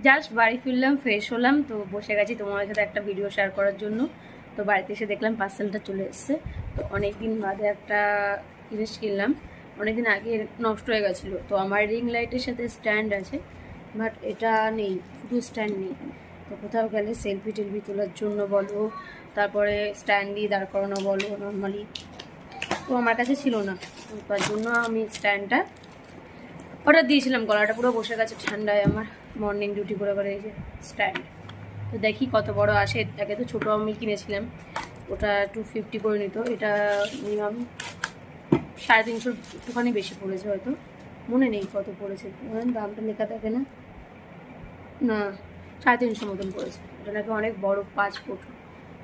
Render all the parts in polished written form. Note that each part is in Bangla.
জাস্ট বাড়ি ফিরলাম, ফ্রেশ হলাম, তো বসে গেছি তোমার সাথে একটা ভিডিও শেয়ার করার জন্য। তো বাড়িতে এসে দেখলাম পার্সেলটা চলে এসছে। তো অনেক দিন বাদে একটা জিনিস কিনলাম, অনেকদিন আগে নষ্ট হয়ে গেছিলো। তো আমার রিং লাইটের সাথে স্ট্যান্ড আছে, বাট এটা নেই, শুধু স্ট্যান্ড নেই। তো কোথাও গেলে সেলফি টেলফি তোলার জন্য বলো, তারপরে স্ট্যান্ড দিয়ে দাঁড় করানো বলো নর্মালি, তো আমার কাছে ছিল না। তো তার জন্য আমি স্ট্যান্ডটা অর্ডার দিয়েছিলাম। গলাটা পুরো বসে গেছে ঠান্ডায় আমার, মর্নিং ডিউটি করে করে। এই যে স্ট্যান্ড, তো দেখি কত বড় আসে। এটাকে তো ছোটো আমি কিনেছিলাম, ওটা 250 করে নিত, এটা মিনিমাম 350 একটুখানি বেশি পড়েছে হয়তো, মনে নেই কত পড়েছে, দামটা লেখা থাকে না, না 350 মতন পড়েছে। এটা নাকি অনেক বড়, 5 ফুট।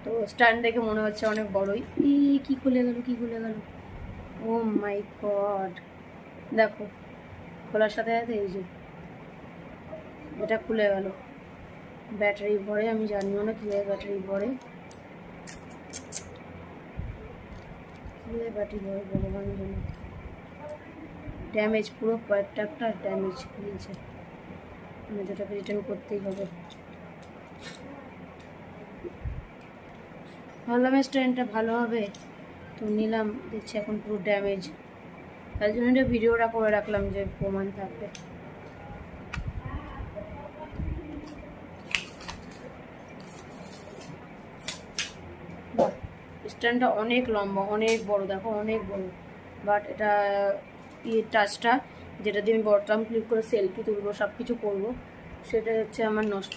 তো স্ট্যান্ড দেখে মনে হচ্ছে অনেক বড়ই। কি খুলে গেল, কি খুলে গেল, ও মাই গড! দেখো, খোলার সাথে সাথে এই যে এটা খুলে গেল। ব্যাটারি ভরে, আমি জানিও না কীভাবে ব্যাটারি ভরে, কীভাবে ব্যাটারি ভরে ভগবান জানে। ড্যামেজ পুরো, কয়েকটা একটা ড্যামেজ দিয়েছে, মানে যেটাকে রিটার্ন করতেই হবে। ভাবলাম স্ট্যান্ডটা ভালো হবে, তো নিলাম, দেখছি এখন পুরো ড্যামেজ। তার জন্য এটা ভিডিওটা করে রাখলাম যে প্রমাণ থাকবে। বাহ, স্ট্যান্ডটা অনেক লম্বা, অনেক বড়, দেখো অনেক বড়। বাট এটা টাচটা, যেটা দিয়ে আমি বটম ক্লিক করে সেলফি তুলবো, সব কিছু করবো, সেটা হচ্ছে আমার নষ্ট।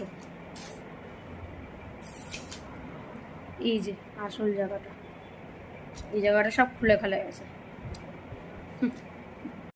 এই যে আসল জায়গাটা, এই জায়গাটা সব খুলে গেছে।